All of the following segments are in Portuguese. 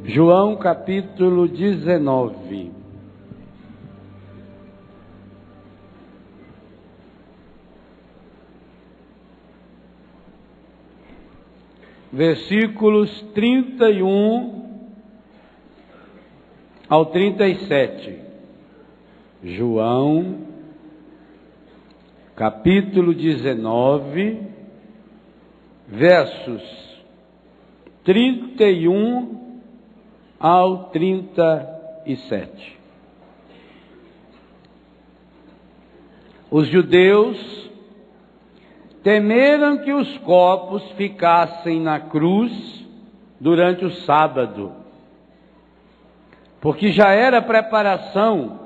João capítulo 19. Versículos 31 ao 37. João, capítulo 19, versos 31 ao 37. Os judeus temeram que os corpos ficassem na cruz durante o sábado, porque já era preparação,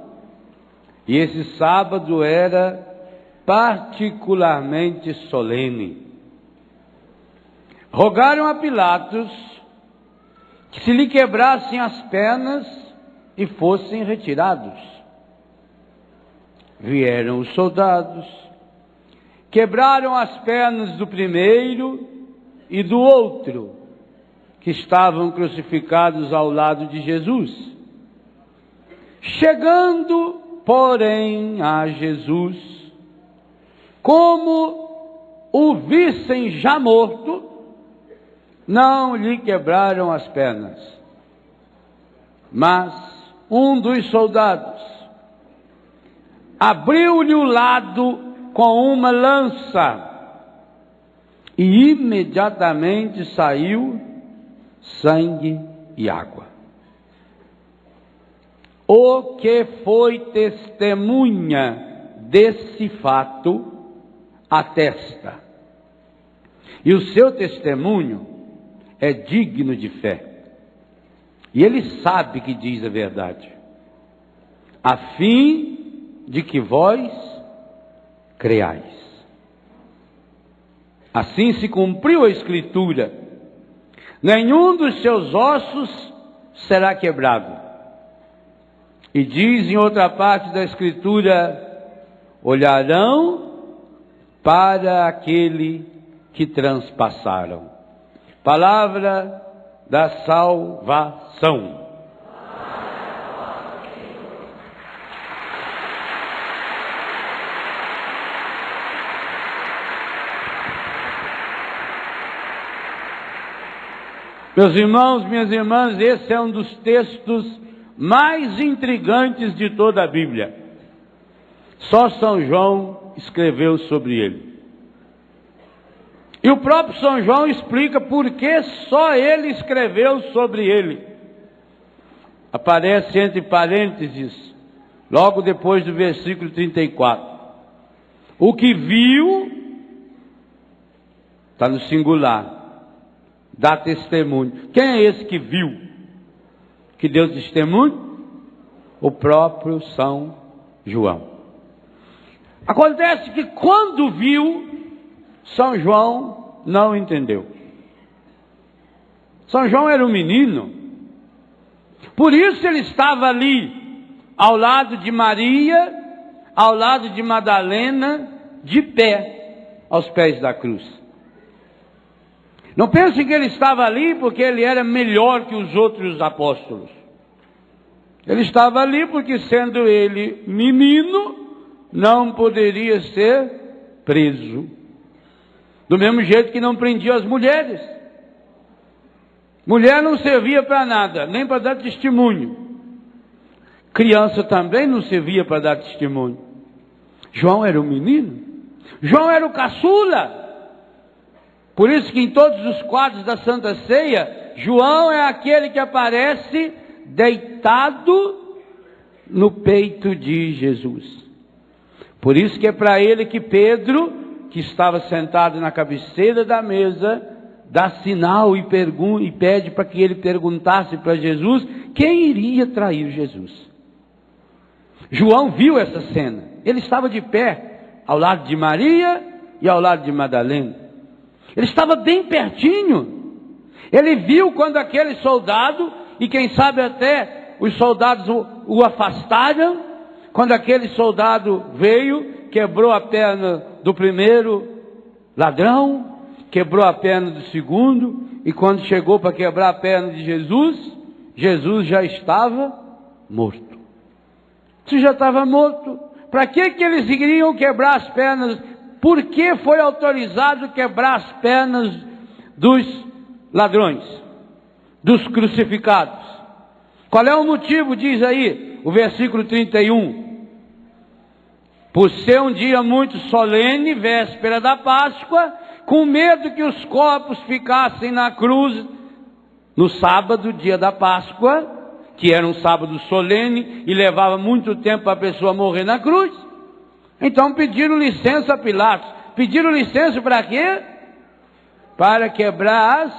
e esse sábado era particularmente solene. Rogaram a Pilatos que se lhe quebrassem as pernas e fossem retirados. Vieram os soldados, quebraram as pernas do primeiro e do outro, que estavam crucificados ao lado de Jesus. Chegando, porém, a Jesus, como o vissem já morto, não lhe quebraram as pernas. Mas um dos soldados abriu-lhe o lado com uma lança, e imediatamente saiu sangue e água. O que foi testemunha desse fato atesta, e o seu testemunho é digno de fé, e ele sabe que diz a verdade, a fim de que vós creais. Assim se cumpriu a Escritura: nenhum dos seus ossos será quebrado. E diz em outra parte da Escritura: olharão para aquele que transpassaram. Palavra da salvação. Meus irmãos, minhas irmãs, esse é um dos textos mais intrigantes de toda a Bíblia. Só São João escreveu sobre ele. E o próprio São João explica por que só ele escreveu sobre ele. Aparece entre parênteses, logo depois do versículo 34. O que viu, está no singular, dá testemunho. Quem é esse que viu, que deu testemunho? O próprio São João. Acontece que quando viu, São João não entendeu. São João era um menino, por isso ele estava ali, ao lado de Maria, ao lado de Madalena, de pé, aos pés da cruz. Não pensem que ele estava ali porque ele era melhor que os outros apóstolos. Ele estava ali porque, sendo ele menino, não poderia ser preso. Do mesmo jeito que não prendia as mulheres. Mulher não servia para nada, nem para dar testemunho. Criança também não servia para dar testemunho. João era um menino. João era o caçula. Por isso que em todos os quadros da Santa Ceia, João é aquele que aparece deitado no peito de Jesus. Por isso que é para ele que Pedro, que estava sentado na cabeceira da mesa, dá sinal e pede para que ele perguntasse para Jesus quem iria trair Jesus. João viu essa cena. Ele estava de pé ao lado de Maria e ao lado de Madalena. Ele estava bem pertinho. Ele viu quando aquele soldado, e quem sabe até os soldados o afastaram, quando aquele soldado veio, quebrou a perna do primeiro quebrou a perna do segundo, e quando chegou para quebrar a perna de Jesus, Jesus já estava morto. Se já estava morto, para que eles iriam quebrar as pernas? Por que foi autorizado quebrar as pernas dos ladrões, dos crucificados? Qual é o motivo? Diz aí o versículo 31. Por ser um dia muito solene, véspera da Páscoa, com medo que os corpos ficassem na cruz no sábado, dia da Páscoa, que era um sábado solene e levava muito tempo para a pessoa morrer na cruz. Então pediram licença a Pilatos. Pediram licença para quê? Para quebrar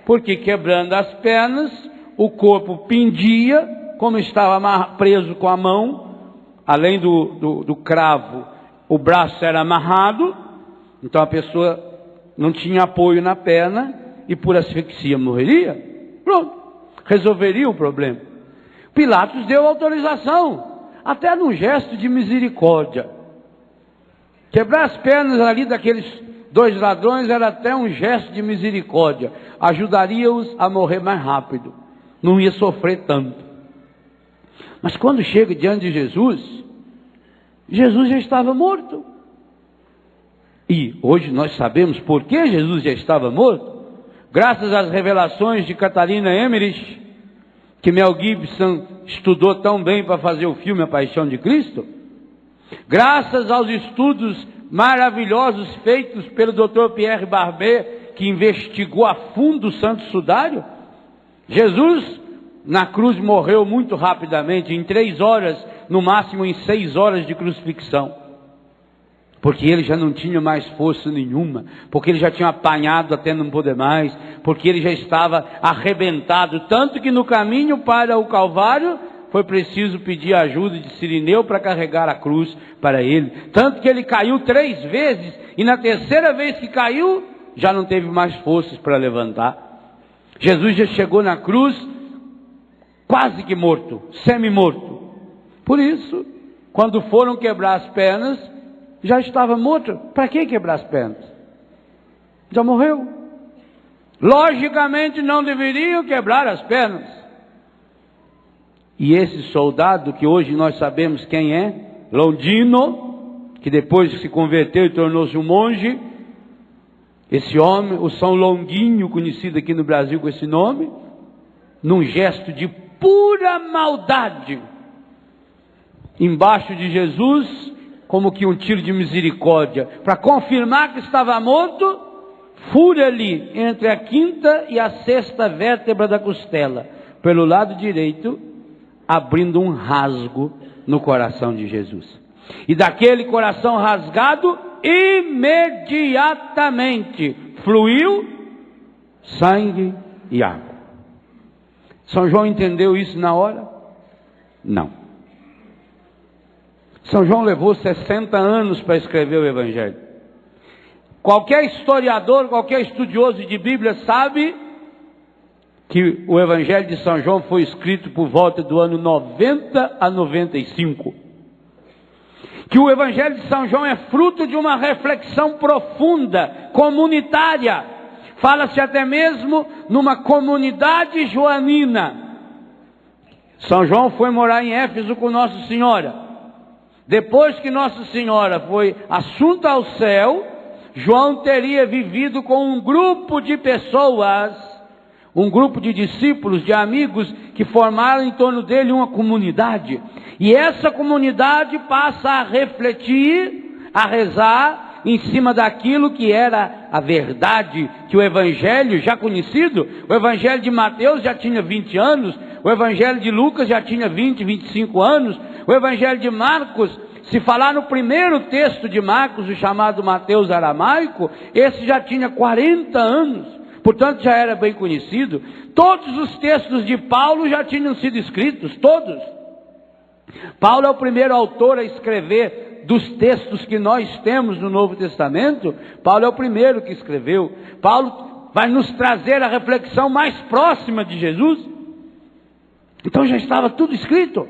porque quebrando as pernas, o corpo pendia, como estava preso com a mão, além do cravo, o braço era amarrado, então a pessoa não tinha apoio na perna e por asfixia morreria. Pronto, resolveria o problema. Pilatos deu autorização, até num gesto de misericórdia. Quebrar as pernas ali daqueles dois ladrões era até um gesto de misericórdia, ajudaria-os a morrer mais rápido, não ia sofrer tanto. Mas quando chega diante de Jesus, Jesus já estava morto. E hoje nós sabemos por que Jesus já estava morto, graças às revelações de Catarina Emmerich, que Mel Gibson estudou tão bem para fazer o filme A Paixão de Cristo, graças aos estudos maravilhosos feitos pelo Dr. Pierre Barbet, que investigou a fundo o Santo Sudário. Jesus na cruz morreu muito rapidamente, em 3 horas, no máximo em 6 horas de crucifixão, porque ele já não tinha mais força nenhuma, porque ele já tinha apanhado até não poder mais, porque ele já estava arrebentado, tanto que no caminho para o Calvário foi preciso pedir a ajuda de Cirineu para carregar a cruz para ele, tanto que ele caiu 3 vezes, e na terceira vez que caiu, já não teve mais forças para levantar. Jesus já chegou na cruz quase que morto, semi-morto. Por isso, quando foram quebrar as pernas, já estava morto. Para que quebrar as pernas? Já morreu. Logicamente não deveriam quebrar as pernas. E esse soldado, que hoje nós sabemos quem é, Longino, que depois se converteu e tornou-se um monge, esse homem, o São Longuinho, conhecido aqui no Brasil com esse nome, num gesto de pura maldade, embaixo de Jesus, como que um tiro de misericórdia, para confirmar que estava morto, fura ali entre a 5ª e a 6ª vértebra da costela, pelo lado direito, abrindo um rasgo no coração de Jesus. E daquele coração rasgado, imediatamente fluiu sangue e água. São João entendeu isso na hora? Não. São João levou 60 anos para escrever o Evangelho. Qualquer historiador, qualquer estudioso de Bíblia sabe que o Evangelho de São João foi escrito por volta do ano 90 a 95. Que o Evangelho de São João é fruto de uma reflexão profunda, comunitária. Fala-se até mesmo numa comunidade joanina. São João foi morar em Éfeso com Nossa Senhora. Depois que Nossa Senhora foi assunta ao céu, João teria vivido com um grupo de pessoas, um grupo de discípulos, de amigos, que formaram em torno dele uma comunidade. E essa comunidade passa a refletir, a rezar, em cima daquilo que era a verdade, que o Evangelho já conhecido, o Evangelho de Mateus já tinha 20 anos, o Evangelho de Lucas já tinha 20, 25 anos, o Evangelho de Marcos, se falar no primeiro texto de Marcos, o chamado Mateus aramaico, esse já tinha 40 anos, portanto já era bem conhecido. Todos os textos de Paulo já tinham sido escritos, todos. Paulo é o primeiro autor a escrever dos textos que nós temos no Novo Testamento. Paulo é o primeiro que escreveu. Paulo vai nos trazer a reflexão mais próxima de Jesus. Então já estava tudo escrito.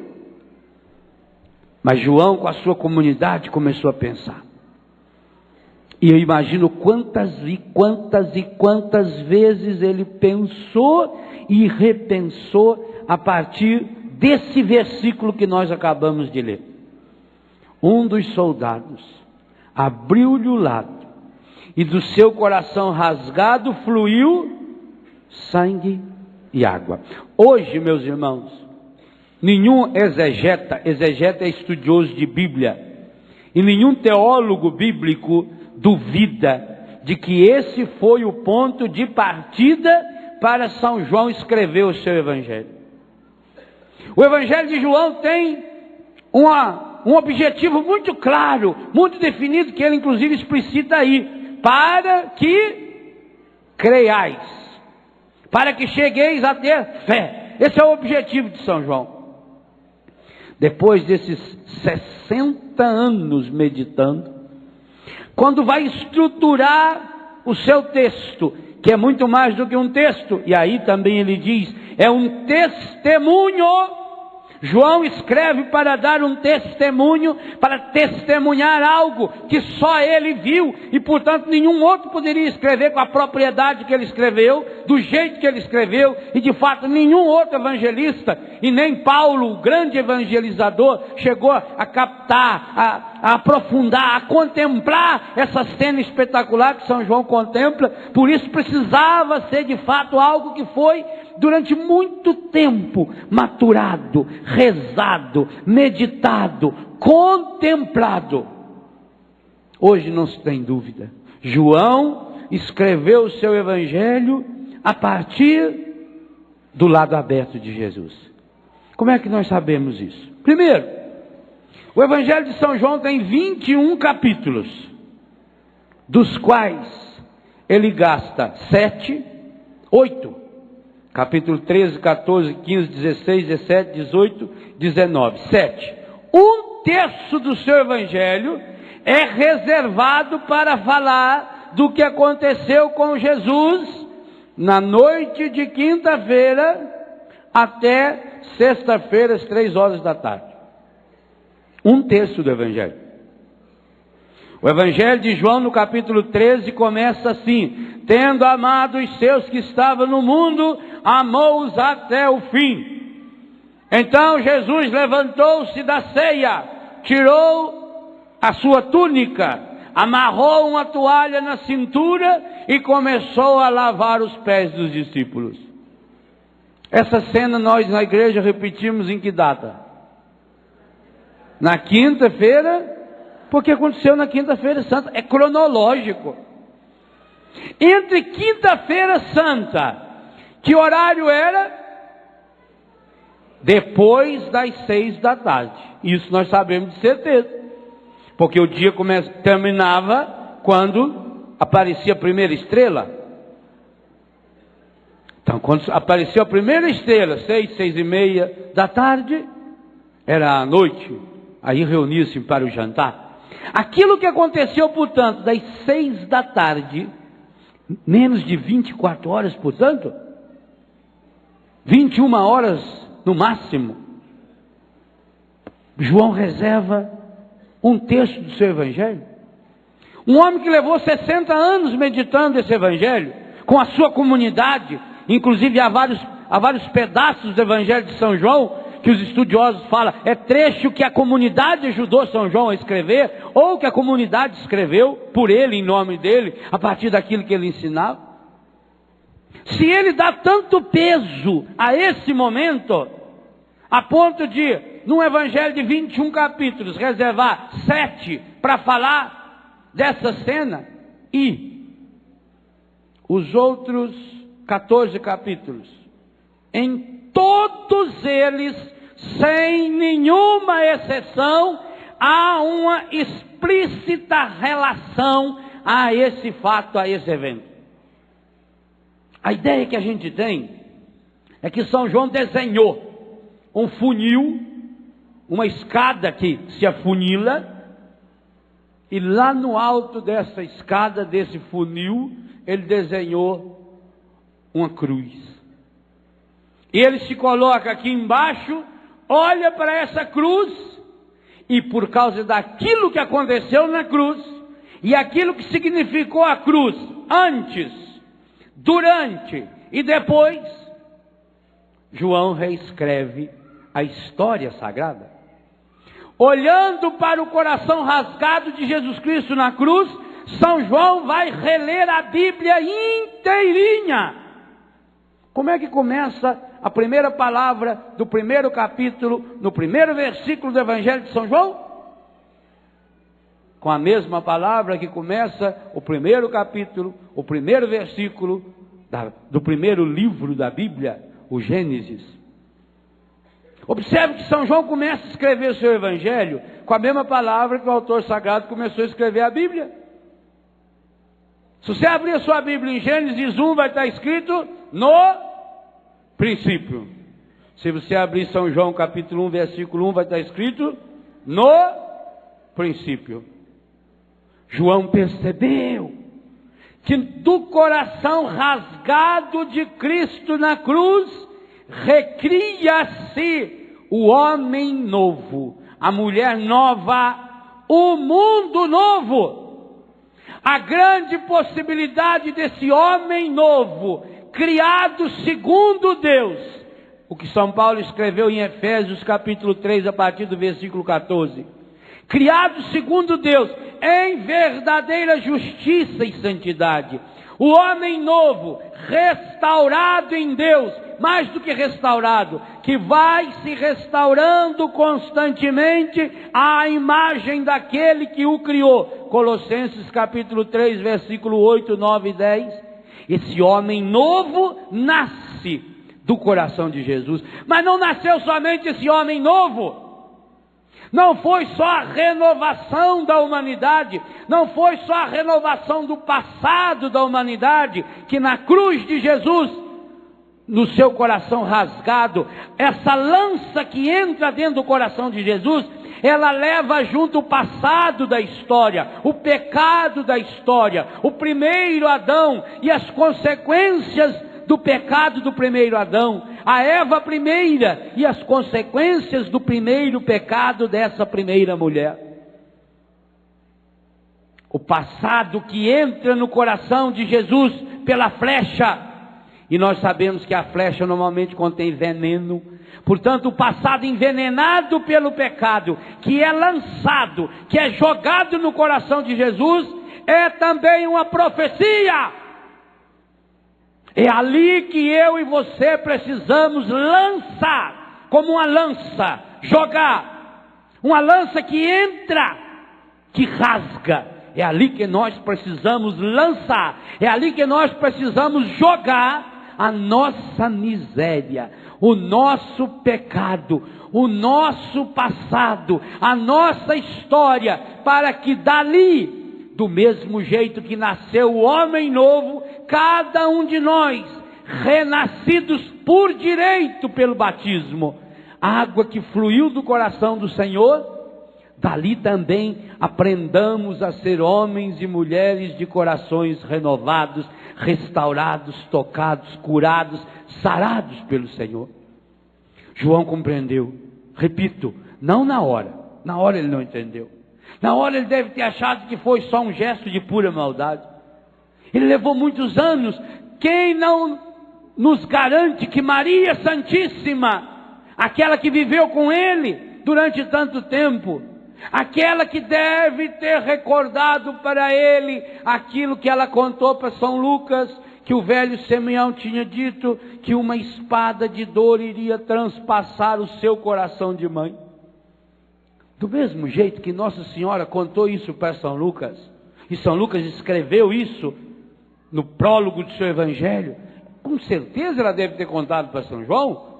Mas João, com a sua comunidade, começou a pensar. E eu imagino quantas vezes ele pensou e repensou a partir desse versículo que nós acabamos de ler. Um dos soldados abriu-lhe o lado, e do seu coração rasgado fluiu sangue e água. Hoje, meus irmãos, nenhum exegeta é estudioso de Bíblia, e nenhum teólogo bíblico duvida de que esse foi o ponto de partida para São João escrever o seu Evangelho. O Evangelho de João tem um objetivo muito claro, muito definido, que ele inclusive explicita aí: para que creiais, para que chegueis a ter fé. Esse é o objetivo de São João. Depois desses 60 anos meditando, quando vai estruturar o seu texto, que é muito mais do que um texto, e aí também ele diz, é um testemunho. João escreve para dar um testemunho, para testemunhar algo que só ele viu, e portanto nenhum outro poderia escrever com a propriedade que ele escreveu, do jeito que ele escreveu, e de fato nenhum outro evangelista, e nem Paulo, o grande evangelizador, chegou a captar, a aprofundar, a contemplar essa cena espetacular que São João contempla. Por isso precisava ser de fato algo que foi durante muito tempo maturado, rezado, meditado, contemplado. Hoje não se tem dúvida, João escreveu o seu Evangelho a partir do lado aberto de Jesus. Como é que nós sabemos isso? Primeiro, o Evangelho de São João tem 21 capítulos, dos quais ele gasta 8, capítulo 13, 14, 15, 16, 17, 18, 19, 7. Um terço do seu Evangelho é reservado para falar do que aconteceu com Jesus na noite de quinta-feira até sexta-feira, às 3 horas da tarde. Um terço do Evangelho. O Evangelho de João, no capítulo 13, começa assim: tendo amado os seus que estavam no mundo, amou-os até o fim. Então Jesus levantou-se da ceia, tirou a sua túnica, amarrou uma toalha na cintura e começou a lavar os pés dos discípulos. Essa cena nós na igreja repetimos em que data? Na quinta-feira, porque aconteceu na quinta-feira santa, é cronológico. Entre quinta-feira santa, que horário era? Depois das 6 da tarde. Isso nós sabemos de certeza, porque o dia terminava quando aparecia a primeira estrela. Então, quando apareceu a primeira estrela, 6, 6:30 da tarde, era a noite. Aí reuniam-se para o jantar. Aquilo que aconteceu, portanto, das 6 da tarde, menos de 24 horas, portanto, 21 horas no máximo, João reserva um terço do seu Evangelho. Um homem que levou 60 anos meditando esse Evangelho, com a sua comunidade, inclusive há vários pedaços do Evangelho de São João, que os estudiosos falam, é trecho que a comunidade ajudou São João a escrever, ou que a comunidade escreveu por ele, em nome dele, a partir daquilo que ele ensinava. Se ele dá tanto peso a esse momento, a ponto de, num evangelho de 21 capítulos, reservar 7 para falar dessa cena, e os outros 14 capítulos, em todos eles, sem nenhuma exceção, há uma explícita relação a esse fato, a esse evento. A ideia que a gente tem é que São João desenhou um funil, uma escada que se afunila, e lá no alto dessa escada, desse funil, ele desenhou uma cruz. E ele se coloca aqui embaixo, olha para essa cruz, e por causa daquilo que aconteceu na cruz, e aquilo que significou a cruz antes, durante e depois, João reescreve a história sagrada. Olhando para o coração rasgado de Jesus Cristo na cruz, São João vai reler a Bíblia inteirinha. Como é que começa a primeira palavra do primeiro capítulo, no primeiro versículo do Evangelho de São João? Com a mesma palavra que começa o primeiro capítulo, o primeiro versículo do primeiro livro da Bíblia, o Gênesis. Observe que São João começa a escrever o seu Evangelho com a mesma palavra que o autor sagrado começou a escrever a Bíblia. Se você abrir a sua Bíblia em Gênesis 1, vai estar escrito no princípio. Se você abrir São João capítulo 1, versículo 1, vai estar escrito no princípio. João percebeu que do coração rasgado de Cristo na cruz, recria-se o homem novo, a mulher nova, o mundo novo. A grande possibilidade desse homem novo, criado segundo Deus, o que São Paulo escreveu em Efésios capítulo 3, a partir do versículo 14. Criado segundo Deus, em verdadeira justiça e santidade. O homem novo, restaurado em Deus, mais do que restaurado, que vai se restaurando constantemente à imagem daquele que o criou. Colossenses capítulo 3, versículo 8, 9 e 10. Esse homem novo nasce do coração de Jesus. Mas não nasceu somente esse homem novo. Não foi só a renovação da humanidade, não foi só a renovação do passado da humanidade, que na cruz de Jesus, no seu coração rasgado, essa lança que entra dentro do coração de Jesus, ela leva junto o passado da história, o pecado da história, o primeiro Adão e as consequências do pecado do primeiro Adão, a Eva primeira e as consequências do primeiro pecado dessa primeira mulher. O passado que entra no coração de Jesus pela flecha, e nós sabemos que a flecha normalmente contém veneno. Portanto, o passado envenenado pelo pecado, que é lançado, que é jogado no coração de Jesus, é também uma profecia. É ali que eu e você precisamos lançar, como uma lança, jogar. Uma lança que entra, que rasga. É ali que nós precisamos lançar. É ali que nós precisamos jogar a nossa miséria, o nosso pecado, o nosso passado, a nossa história, para que dali, do mesmo jeito que nasceu o homem novo, cada um de nós, renascidos por direito pelo batismo, água que fluiu do coração do Senhor, dali também aprendamos a ser homens e mulheres de corações renovados, restaurados, tocados, curados, sarados pelo Senhor. João compreendeu, repito, não na hora ele não entendeu. Na hora ele deve ter achado que foi só um gesto de pura maldade. Ele levou muitos anos. Quem não nos garante que Maria Santíssima, aquela que viveu com ele durante tanto tempo, aquela que deve ter recordado para ele aquilo que ela contou para São Lucas, que o velho Simeão tinha dito, que uma espada de dor iria transpassar o seu coração de mãe. Do mesmo jeito que Nossa Senhora contou isso para São Lucas, e São Lucas escreveu isso no prólogo do seu Evangelho, com certeza ela deve ter contado para São João.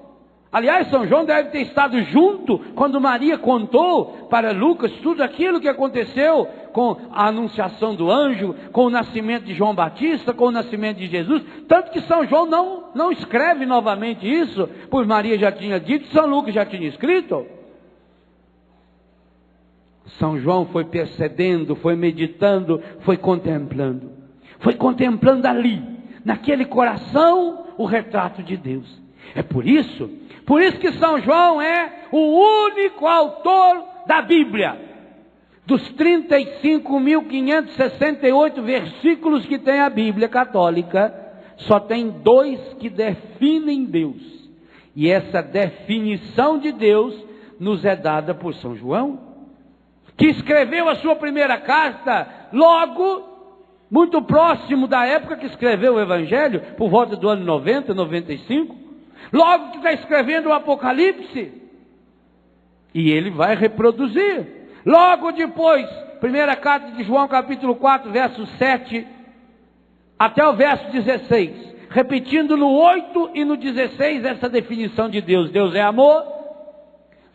Aliás, São João deve ter estado junto quando Maria contou para Lucas tudo aquilo que aconteceu com a anunciação do anjo, com o nascimento de João Batista, com o nascimento de Jesus. Tanto que São João não escreve novamente isso, pois Maria já tinha dito, São Lucas já tinha escrito. São João foi percebendo, foi meditando, foi contemplando ali, naquele coração, o retrato de Deus. É por isso que São João é o único autor da Bíblia. Dos 35.568 versículos que tem a Bíblia católica, só tem 2 que definem Deus. E essa definição de Deus nos é dada por São João, que escreveu a sua primeira carta logo, muito próximo da época que escreveu o Evangelho, por volta do ano 90, 95, logo que está escrevendo o Apocalipse, e ele vai reproduzir. Logo depois, primeira carta de João, capítulo 4, verso 7, até o verso 16, repetindo no 8 e no 16 essa definição de Deus. Deus é amor.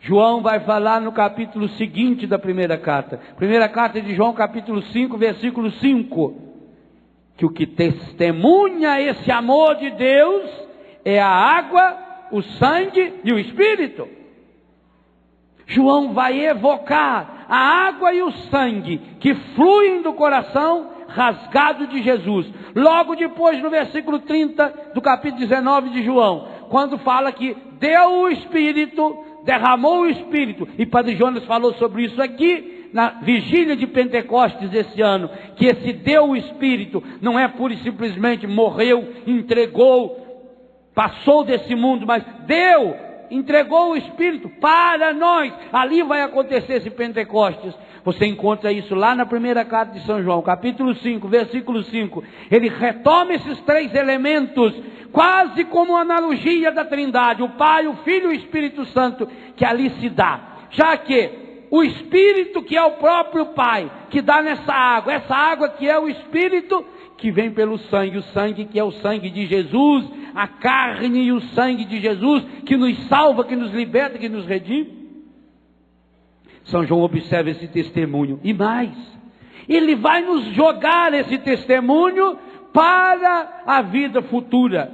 João vai falar no capítulo seguinte da primeira carta de João, capítulo 5, versículo 5, que o que testemunha esse amor de Deus é a água, o sangue e o Espírito. João vai evocar a água e o sangue que fluem do coração rasgado de Jesus. Logo depois, no versículo 30 do capítulo 19 de João, quando fala que deu o Espírito, derramou o Espírito, e Padre Jonas falou sobre isso aqui, na vigília de Pentecostes esse ano, que esse deu o Espírito, não é pura e simplesmente morreu, entregou, passou desse mundo, mas deu, entregou o Espírito para nós. Ali vai acontecer esse Pentecostes. Você encontra isso lá na primeira carta de São João, capítulo 5, versículo 5. Ele retoma esses três elementos, quase como analogia da Trindade, o Pai, o Filho e o Espírito Santo, que ali se dá. Já que o Espírito, que é o próprio Pai, que dá nessa água, essa água que é o Espírito, que vem pelo sangue, o sangue que é o sangue de Jesus, a carne e o sangue de Jesus, que nos salva, que nos liberta, que nos redime. São João observa esse testemunho, e mais, ele vai nos jogar esse testemunho para a vida futura,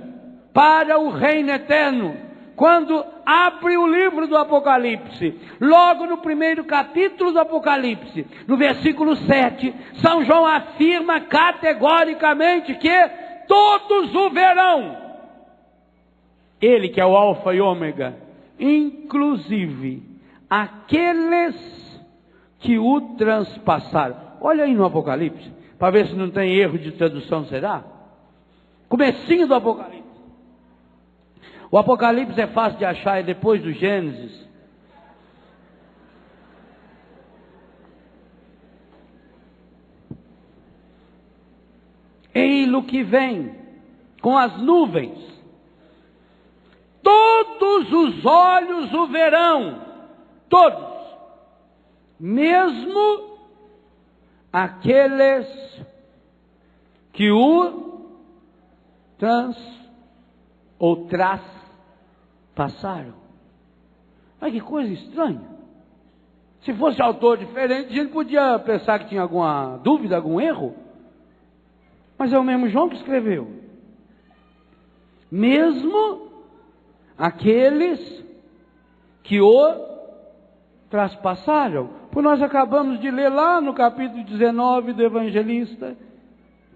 para o reino eterno. Quando abre o livro do Apocalipse, logo no primeiro capítulo do Apocalipse, no versículo 7, São João afirma categoricamente que todos o verão. Ele que é o alfa e ômega, inclusive aqueles que o transpassaram. Olha aí no Apocalipse, para ver se não tem erro de tradução, será? Comecinho do Apocalipse. O Apocalipse é fácil de achar, é depois do Gênesis. Ei-lo que vem com as nuvens, todos os olhos o verão, todos, mesmo aqueles que o traspassaram. Mas que coisa estranha. Se fosse autor diferente, a gente podia pensar que tinha alguma dúvida, algum erro. Mas é o mesmo João que escreveu. Mesmo aqueles que o traspassaram. Por nós acabamos de ler lá no capítulo 19 do Evangelista,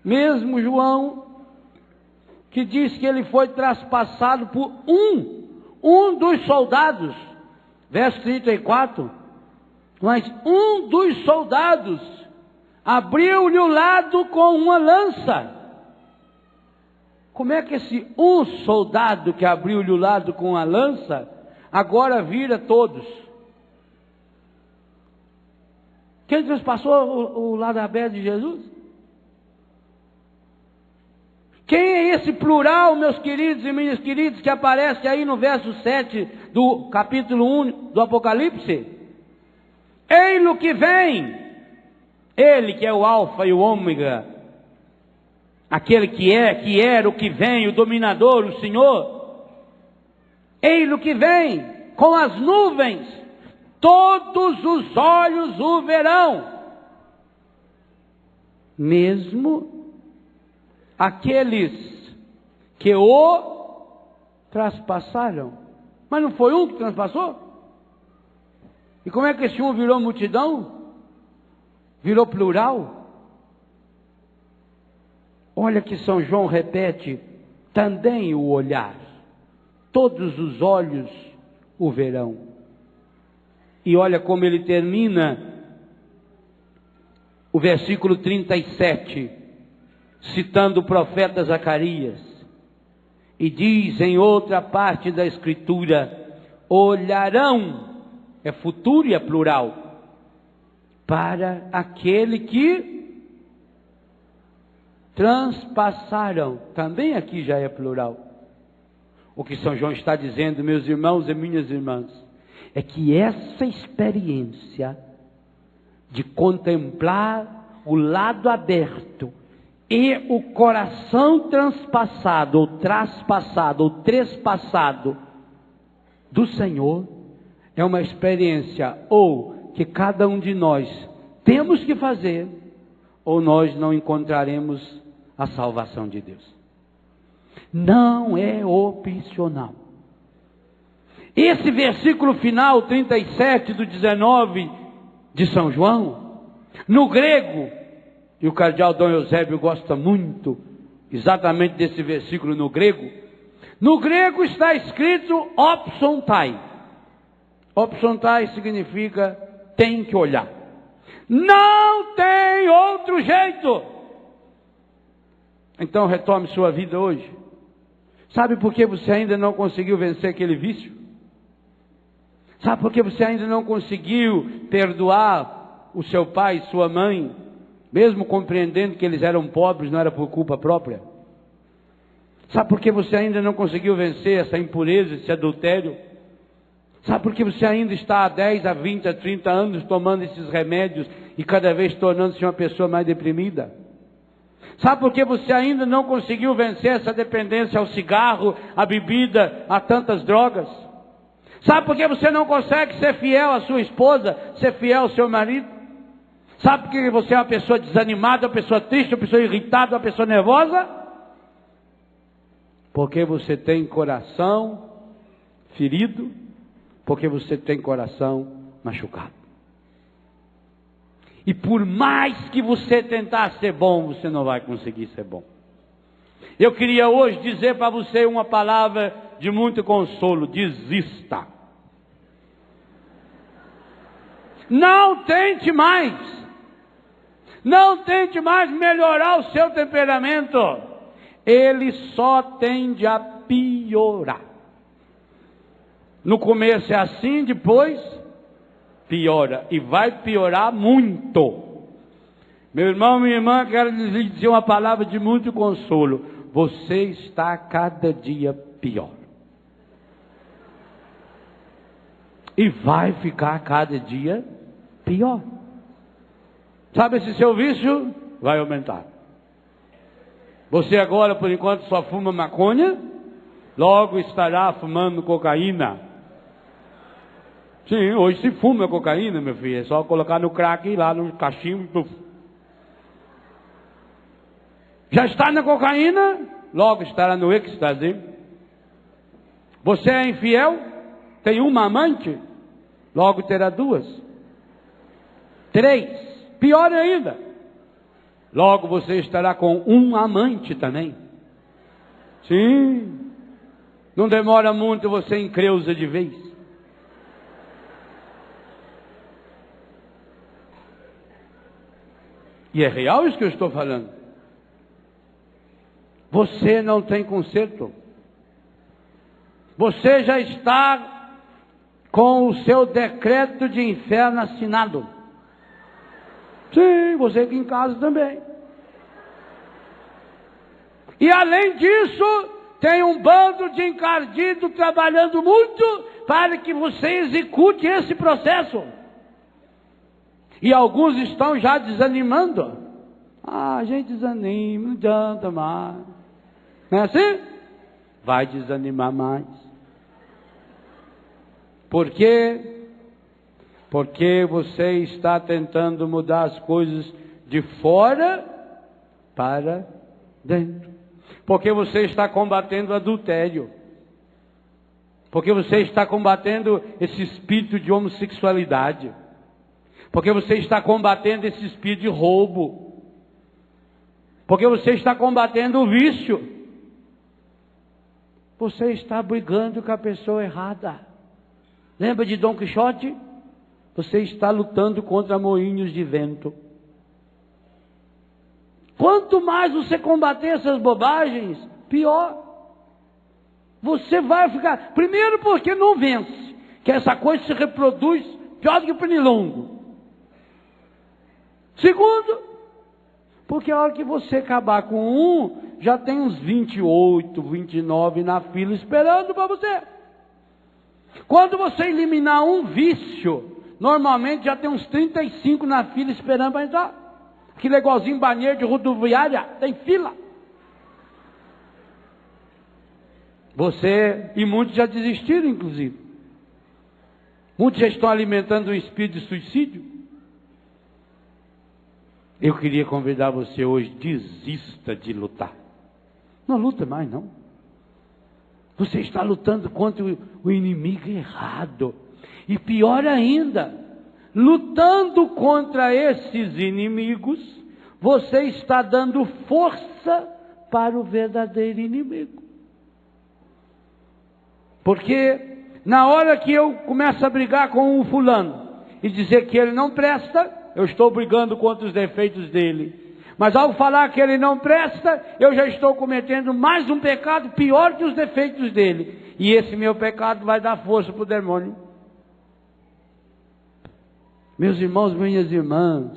mesmo João, que diz que ele foi traspassado por um dos soldados, verso 34, mas um dos soldados abriu-lhe o lado com uma lança. Como é que esse um soldado que abriu-lhe o lado com a lança, agora vira todos? Quem transpassou o lado aberto de Jesus? Quem é esse plural, meus queridos e minhas queridas, que aparece aí no verso 7 do capítulo 1 do Apocalipse? Ei-lo que vem, ele que é o alfa e o ômega, aquele que é, que era, o que vem, o dominador, o Senhor. Ei-lo que vem com as nuvens, todos os olhos o verão, mesmo aqueles que o traspassaram. Mas não foi um que transpassou? E como é que esse um virou multidão? Virou plural? Olha que São João repete também o olhar. Todos os olhos o verão. E olha como ele termina o versículo 37, citando o profeta Zacarias. E diz em outra parte da Escritura: olharão, é futuro e é plural, para aquele que transpassaram. Também aqui já é plural. O que São João está dizendo, meus irmãos e minhas irmãs, é que essa experiência de contemplar o lado aberto e o coração transpassado, ou traspassado, ou trespassado do Senhor, é uma experiência ou que cada um de nós temos que fazer, ou nós não encontraremos a salvação de Deus. Não é opcional. Esse versículo final, 37 do 19 de São João, no grego, e o cardeal Dom Eusébio gosta muito exatamente desse versículo no grego. No grego está escrito opsontai. Opsontai significa tem que olhar. Não tem outro jeito. Então retome sua vida hoje. Sabe por que você ainda não conseguiu vencer aquele vício? Sabe por que você ainda não conseguiu perdoar o seu pai e sua mãe, mesmo compreendendo que eles eram pobres, não era por culpa própria? Sabe por que você ainda não conseguiu vencer essa impureza, esse adultério? Sabe por que você ainda está há 10, a 20, a 30 anos tomando esses remédios e cada vez tornando-se uma pessoa mais deprimida? Sabe por que você ainda não conseguiu vencer essa dependência ao cigarro, à bebida, a tantas drogas? Sabe por que você não consegue ser fiel à sua esposa, ser fiel ao seu marido? Sabe por que você é uma pessoa desanimada, uma pessoa triste, uma pessoa irritada, uma pessoa nervosa? Porque você tem coração ferido, porque você tem coração machucado. E por mais que você tentar ser bom, você não vai conseguir ser bom. Eu queria hoje dizer para você uma palavra de muito consolo: desista. Não tente mais. Não tente mais melhorar o seu temperamento. Ele só tende a piorar. No começo é assim, depois piora, e vai piorar muito. Meu irmão, minha irmã, quero lhe dizer uma palavra de muito consolo: você está cada dia pior, e vai ficar cada dia pior. Sabe, esse seu vício vai aumentar. Você agora, por enquanto, só fuma maconha, logo estará fumando cocaína. Sim, hoje se fuma cocaína, meu filho. É só colocar no crack e lá no cachimbo. Já está na cocaína, logo estará no êxtase. Você é infiel, tem uma amante, logo terá 2, 3, pior ainda, logo você estará com um amante também. Sim, não demora muito, você encreusa de vez. E é real isso que eu estou falando. Você não tem conserto. Você já está com o seu decreto de inferno assinado. Sim, você aqui em casa também. E além disso, tem um bando de encardido trabalhando muito para que você execute esse processo. E alguns estão já desanimando. A gente desanima, não adianta mais. Não é assim? Vai desanimar mais. Por quê? Porque você está tentando mudar as coisas de fora para dentro. Porque você está combatendo o adultério. Porque você está combatendo esse espírito de homossexualidade. Porque você está combatendo esse espírito de roubo. Porque você está combatendo o vício. Você está brigando com a pessoa errada. Lembra de Dom Quixote? Você está lutando contra moinhos de vento. Quanto mais você combater essas bobagens, pior. você vai ficar... Primeiro porque não vence, que essa coisa se reproduz pior do que o pernilongo. Segundo, porque a hora que você acabar com um, já tem uns 28, 29 na fila esperando para você. Quando você eliminar um vício, normalmente já tem uns 35 na fila esperando para entrar. Aquele igualzinho banheiro de rodoviária, tem fila. Você, e muitos já desistiram, inclusive. Muitos já estão alimentando um espírito de suicídio. Eu queria convidar você hoje, desista de lutar. Não luta mais, não. Você está lutando contra o inimigo errado. E pior ainda, lutando contra esses inimigos, você está dando força para o verdadeiro inimigo. Porque na hora que eu começo a brigar com o fulano e dizer que ele não presta, eu estou brigando contra os defeitos dele. Mas ao falar que ele não presta, eu já estou cometendo mais um pecado pior que os defeitos dele. E esse meu pecado vai dar força para o demônio. Meus irmãos, minhas irmãs,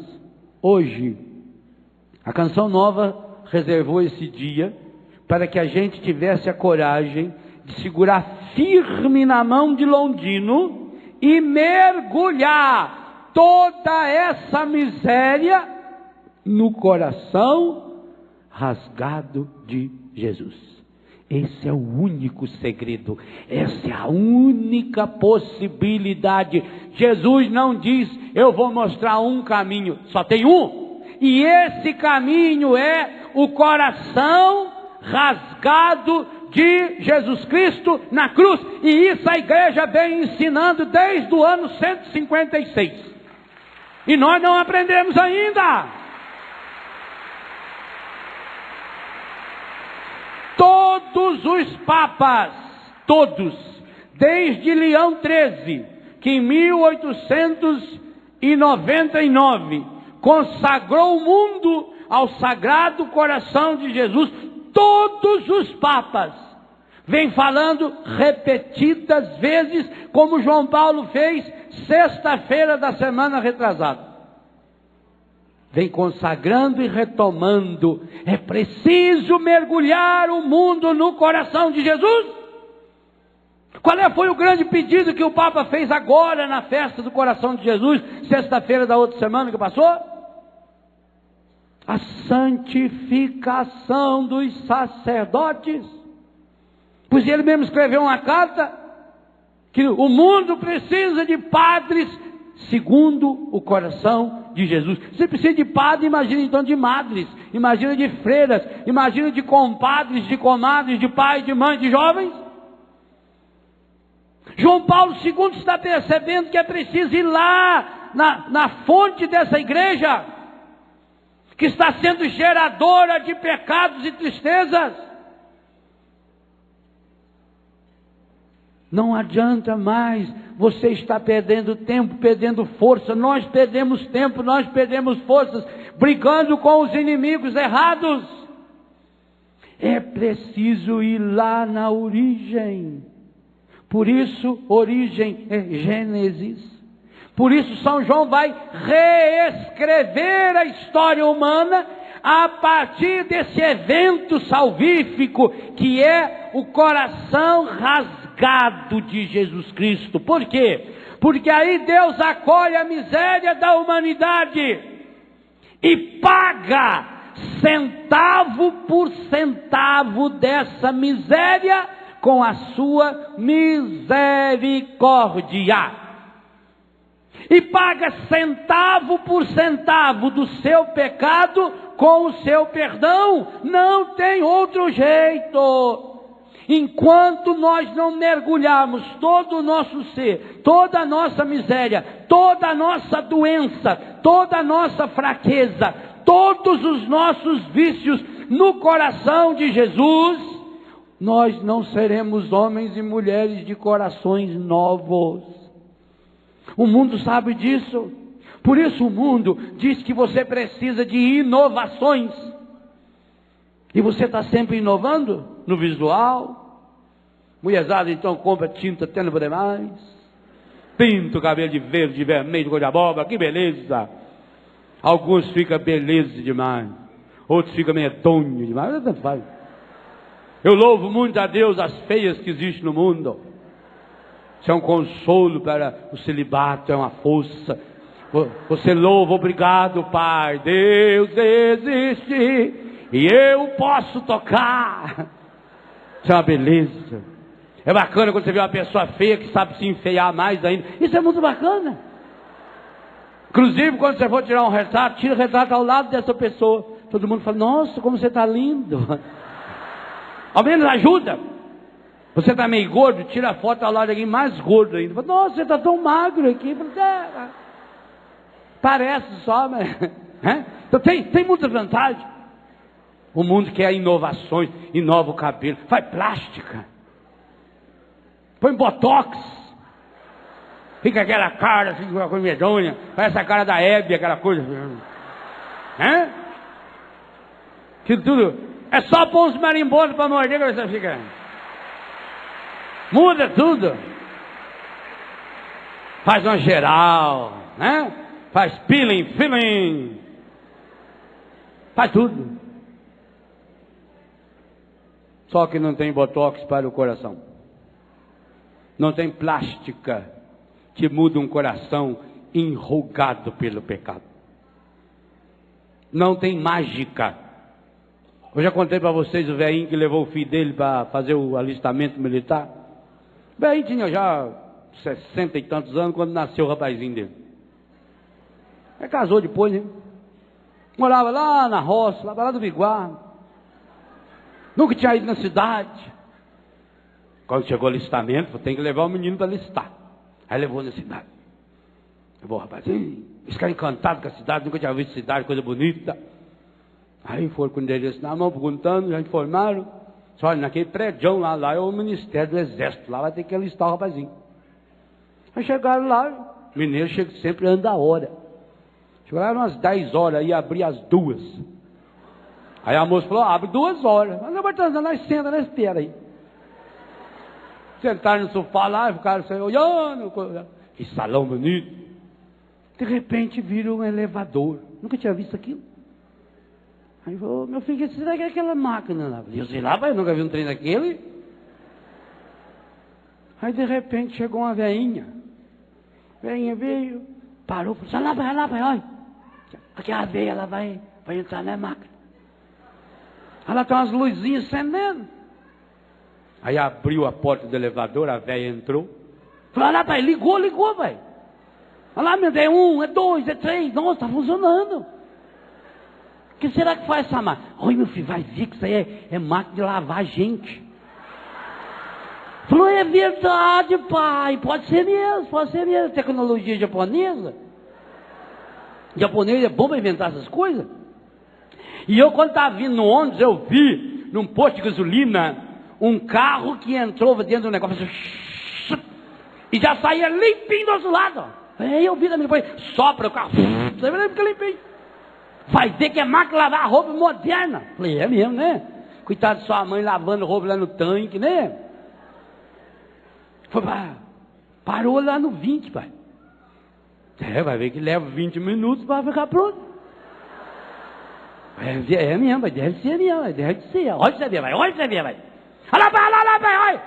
hoje, a Canção Nova reservou esse dia para que a gente tivesse a coragem de segurar firme na mão de Londrino e mergulhar toda essa miséria no coração rasgado de Jesus. Esse é o único segredo, essa é a única possibilidade. Jesus não diz, eu vou mostrar um caminho, só tem um, e esse caminho é o coração rasgado de Jesus Cristo na cruz, e isso a igreja vem ensinando desde o ano 156, e nós não aprendemos ainda. Todos os papas, todos, desde Leão XIII, que em 1899 consagrou o mundo ao Sagrado Coração de Jesus, todos os papas vêm falando repetidas vezes, como João Paulo fez sexta-feira da semana retrasada. Vem consagrando e retomando. É preciso mergulhar o mundo no coração de Jesus. Qual foi o grande pedido que o Papa fez agora na festa do coração de Jesus, sexta-feira da outra semana que passou? A santificação dos sacerdotes. Pois ele mesmo escreveu uma carta que o mundo precisa de padres segundo o coração de Jesus. Você precisa de padre, imagina então de madres, imagina de freiras, imagina de compadres, de comadres, de pai, de mãe, de jovens. João Paulo II está percebendo que é preciso ir lá na fonte dessa igreja, que está sendo geradora de pecados e tristezas. Não adianta mais, você está perdendo tempo, perdendo força, nós perdemos tempo, nós perdemos forças, brigando com os inimigos errados. É preciso ir lá na origem. Por isso, origem é Gênesis. Por isso, São João vai reescrever a história humana a partir desse evento salvífico, que é o coração rasgado de Jesus Cristo. Por quê? Porque aí Deus acolhe a miséria da humanidade e paga centavo por centavo dessa miséria com a sua misericórdia. E paga centavo por centavo do seu pecado com o seu perdão. Não tem outro jeito. Enquanto nós não mergulharmos todo o nosso ser, toda a nossa miséria, toda a nossa doença, toda a nossa fraqueza, todos os nossos vícios no coração de Jesus, nós não seremos homens e mulheres de corações novos. O mundo sabe disso. Por isso o mundo diz que você precisa de inovações. E você está sempre inovando no visual, Mulherzada, então, compra tinta até não poder mais. Pinta o cabelo de verde, de vermelho, de cor de abóbora, que beleza. Alguns ficam beleza demais. Outros ficam medonho demais. Tanto faz. Eu louvo muito a Deus as feias que existem no mundo. Isso é um consolo para o celibato, é uma força. Você louva, obrigado, Pai. Deus existe e eu posso tocar. Isso é uma beleza. É bacana quando você vê uma pessoa feia que sabe se enfeiar mais ainda. Isso é muito bacana. Inclusive, quando você for tirar um retrato, tira o retrato ao lado dessa pessoa. Todo mundo fala, nossa, como você está lindo. Ao menos ajuda. Você está meio gordo, tira a foto ao lado de alguém mais gordo ainda. Fala, nossa, você está tão magro aqui. Fala, parece só, mas... Então tem muita vantagem. O mundo quer inovações, inova o cabelo, faz plástica, põe botox, fica aquela cara assim, com a coisa medonha, parece a cara da Hebe, aquela coisa. Que tudo, é só pôr uns marimbondos para morder que você fica. Muda tudo. Faz uma geral, faz peeling, faz tudo. Só que não tem botox para o coração. Não tem plástica que muda um coração enrugado pelo pecado. Não tem mágica. Eu já contei para vocês o velhinho que levou o filho dele para fazer o alistamento militar. O velhinho tinha já 60 e tantos anos quando nasceu o rapazinho dele. Ele casou depois, né? Morava lá na roça, lá do Biguá. Nunca tinha ido na cidade. Quando chegou o alistamento, tem que levar o menino para alistar. Aí levou na cidade. Levou o rapazinho. Eles ficaram encantados com a cidade, nunca tinha visto cidade, coisa bonita. Aí foram com o endereço na mão, perguntando, já informaram. Só olha, naquele prédio lá é o Ministério do Exército. Lá vai ter que alistar o rapazinho. Aí chegaram lá, o mineiro chega sempre anda a hora. Chegaram umas 10 horas, aí abria às 2. Aí a moça falou, abre 2 horas. Mas nós senta, nós espera aí. Sentaram no sofá lá, ficaram olhando. Que salão bonito. De repente viram um elevador. Nunca tinha visto aquilo. Aí falou, meu filho, será que é aquela máquina lá? Eu sei lá, pai, eu nunca vi um trem daquele. Aí de repente chegou uma veinha. A veinha veio, parou, falou, vai lá, olha. Aqui a veia, ela vai entrar na máquina. Ela tem umas luzinhas acendendo. Aí abriu a porta do elevador, a velha entrou. Falou, olha lá, pai, ligou, pai. Olha lá, meu Deus, é 1, é 2, é 3. Nossa, está funcionando. O que será que faz essa máquina? Oi, meu filho, vai ver que isso aí é máquina de lavar gente. Falou, é verdade, pai. Pode ser mesmo. Tecnologia japonesa. Japonês é bom para inventar essas coisas. E eu, quando estava vindo no ônibus, eu vi, num posto de gasolina, um carro que entrou dentro do negócio, e já saía limpinho do outro lado. Aí eu vi também, depois, sopra o carro, você vai ficar limpinho. Vai ver que é máquina de lavar roupa moderna. Falei, é mesmo, né? Coitado de sua mãe lavando roupa lá no tanque, né? Foi parou lá no 20, pai. Vai ver que leva 20 minutos para ficar pronto. É mesmo, deve ser mesmo, deve ser. Olha você ver, vai. Olha lá, pai, olha.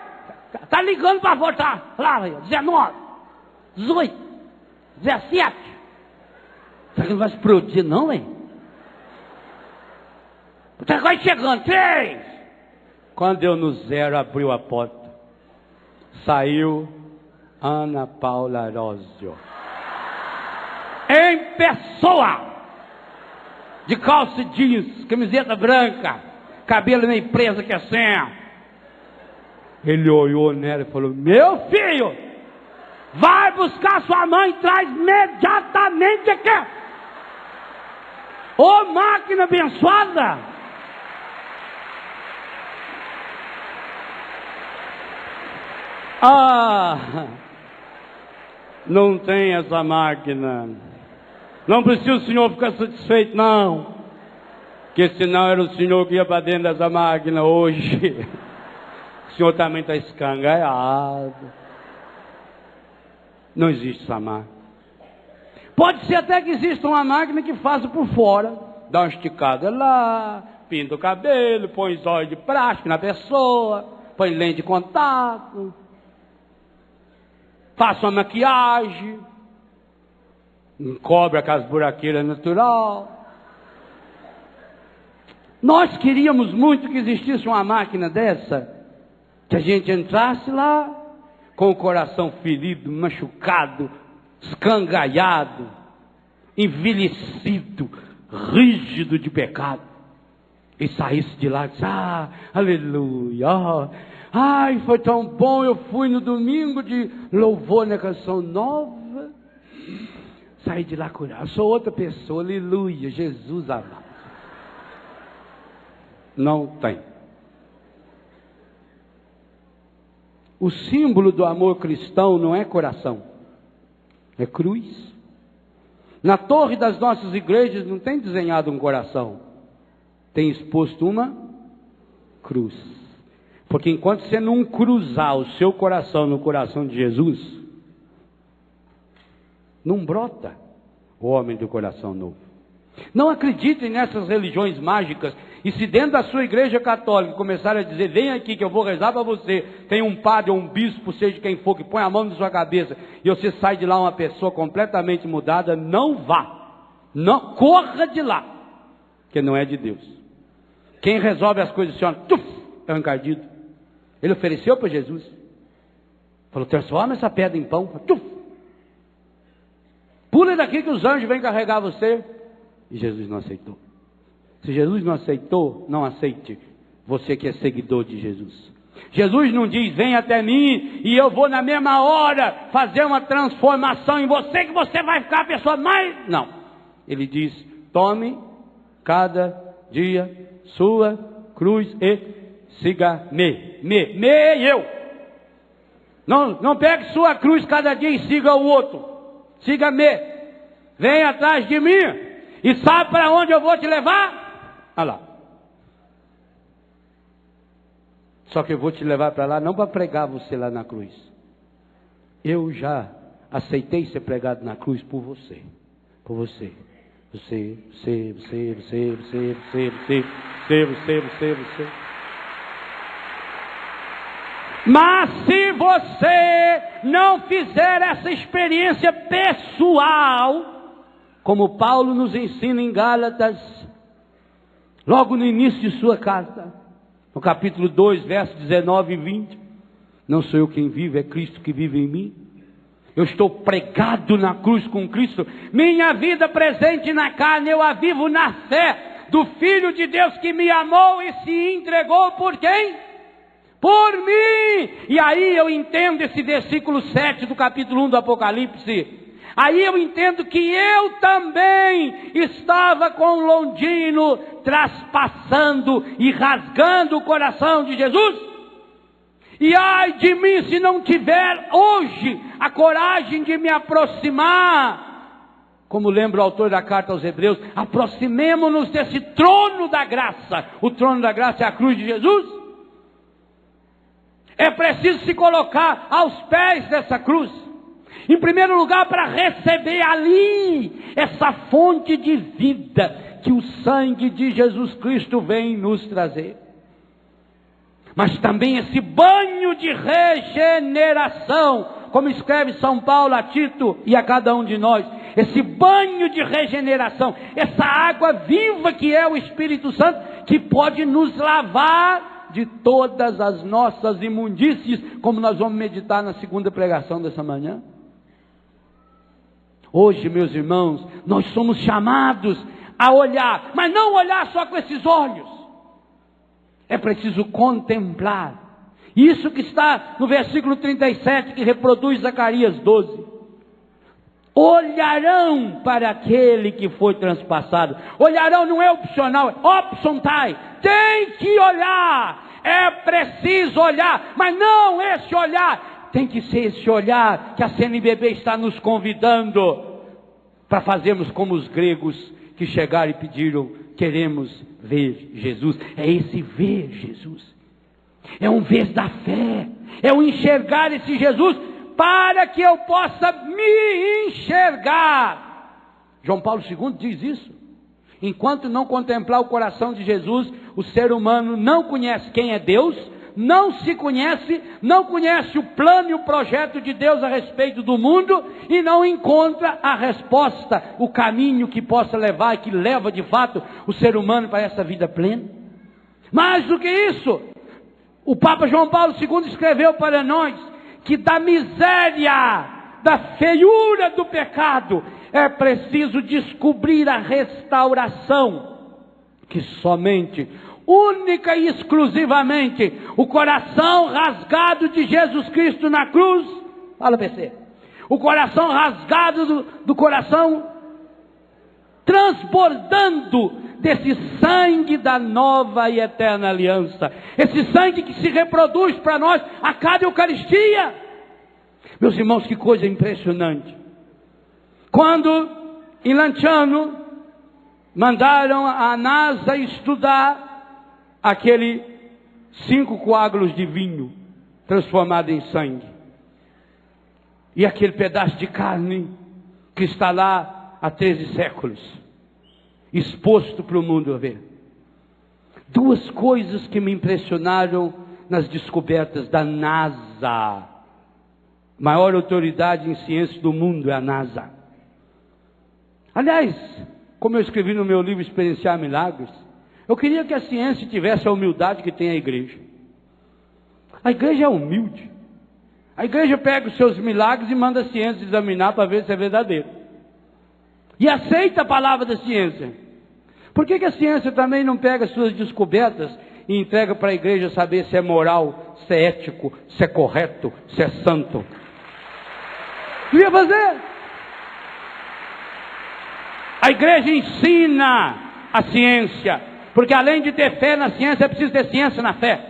Tá ligando para votar. Lá, 19, 18, 17. Será que não vai explodir, não, velho? Tá quase chegando, 3. Quando deu no 0, abriu a porta. Saiu Ana Paula Arósio. Em pessoa. De calça jeans, camiseta branca, cabelo meio preso que é assim. Ele olhou nela e falou, meu filho, vai buscar sua mãe e traz imediatamente aqui. Ô máquina abençoada. Não tem essa máquina. Não precisa o senhor ficar satisfeito, não. Porque senão era o senhor que ia para dentro dessa máquina hoje. senhor também está escangalhado. Não existe essa máquina. Pode ser até que exista uma máquina que faça por fora. Dá uma esticada lá, pinta o cabelo, põe zóio de plástico na pessoa, põe lente de contato, faça uma maquiagem, encobre aquelas buraqueiras natural. Nós queríamos muito que existisse uma máquina dessa, que a gente entrasse lá, com o coração ferido, machucado, escangalhado, envelhecido, rígido de pecado, e saísse de lá e disse: ah, aleluia, ai, foi tão bom, eu fui no domingo de louvor na canção nova, saí de lá curado, sou outra pessoa, aleluia, Jesus amado. Não tem. O símbolo do amor cristão não é coração, é cruz. Na torre das nossas igrejas não tem desenhado um coração, tem exposto uma cruz. Porque enquanto você não cruzar o seu coração no coração de Jesus, não brota o homem do coração novo. Não acreditem nessas religiões mágicas. E se dentro da sua igreja católica começarem a dizer: vem aqui que eu vou rezar para você, tem um padre ou um bispo, seja quem for, que põe a mão na sua cabeça, e você sai de lá uma pessoa completamente mudada, não vá, não, corra de lá, que não é de Deus. Quem resolve as coisas, Senhor, é um encardido. Ele ofereceu para Jesus, falou: transforma essa pedra em pão, pula daqui que os anjos vêm carregar você. E Jesus não aceitou. Se Jesus não aceitou, não aceite, você que é seguidor de Jesus. Jesus não diz: vem até mim e eu vou na mesma hora fazer uma transformação em você, que você vai ficar a pessoa mais... Não. Ele diz: tome cada dia sua cruz e siga-me. Eu. Não pegue sua cruz cada dia e siga o outro. Siga-me. Vem atrás de mim. E sabe para onde eu vou te levar? Olha lá. Só que eu vou te levar para lá não para pregar você lá na cruz. Eu já aceitei ser pregado na cruz por você. Por você. Você. Mas se você não fizer essa experiência pessoal, como Paulo nos ensina em Gálatas, logo no início de sua carta, no capítulo 2, versos 19 e 20, não sou eu quem vive, é Cristo que vive em mim. Eu estou pregado na cruz com Cristo. Minha vida presente na carne eu a vivo na fé do Filho de Deus que me amou e se entregou por quem? Por mim. E aí eu entendo esse versículo 7 do capítulo 1 do Apocalipse. Aí eu entendo que eu também estava com Londino traspassando e rasgando o coração de Jesus. E ai de mim se não tiver hoje a coragem de me aproximar. Como lembra o autor da carta aos Hebreus, aproximemo-nos desse trono da graça. O trono da graça é a cruz de Jesus. É preciso se colocar aos pés dessa cruz. Em primeiro lugar, para receber ali essa fonte de vida que o sangue de Jesus Cristo vem nos trazer. Mas também esse banho de regeneração, como escreve São Paulo a Tito e a cada um de nós, esse banho de regeneração, essa água viva que é o Espírito Santo, que pode nos lavar de todas as nossas imundícies, como nós vamos meditar na segunda pregação dessa manhã. Hoje, meus irmãos, nós somos chamados a olhar, mas não olhar só com esses olhos. É preciso contemplar. Isso que está no versículo 37, que reproduz Zacarias 12. Olharão para aquele que foi transpassado. Olharão não é opcional, é opciontai. Tem que olhar. É preciso olhar, mas não esse olhar. Tem que ser esse olhar que a CNBB está nos convidando para fazermos como os gregos que chegaram e pediram: queremos ver Jesus. É esse ver Jesus. É um vez da fé. É um enxergar esse Jesus para que eu possa me enxergar. João Paulo II diz isso. Enquanto não contemplar o coração de Jesus, o ser humano não conhece quem é Deus, não se conhece, não conhece o plano e o projeto de Deus a respeito do mundo e não encontra a resposta, o caminho que possa levar e que leva de fato o ser humano para essa vida plena. Mais do que isso, o Papa João Paulo II escreveu para nós que da miséria, da feiura do pecado, é preciso descobrir a restauração que somente, única e exclusivamente, o coração rasgado de Jesus Cristo na cruz, fala PC, o coração rasgado do coração transbordando desse sangue da nova e eterna aliança, esse sangue que se reproduz para nós a cada Eucaristia. Meus irmãos, que coisa impressionante. Quando em Lanciano mandaram a NASA estudar aquele 5 coágulos de vinho transformado em sangue, e aquele pedaço de carne que está lá há 13 séculos, exposto para o mundo ver. Duas coisas que me impressionaram nas descobertas da NASA. Maior autoridade em ciência do mundo é a NASA. Aliás, como eu escrevi no meu livro Experienciar Milagres, eu queria que a ciência tivesse a humildade que tem a igreja. A igreja é humilde. A igreja pega os seus milagres e manda a ciência examinar para ver se é verdadeiro. E aceita a palavra da ciência. Por que a ciência também não pega as suas descobertas e entrega para a igreja saber se é moral, se é ético, se é correto, se é santo? Devia fazer. A igreja ensina a ciência, porque além de ter fé na ciência, é preciso ter ciência na fé.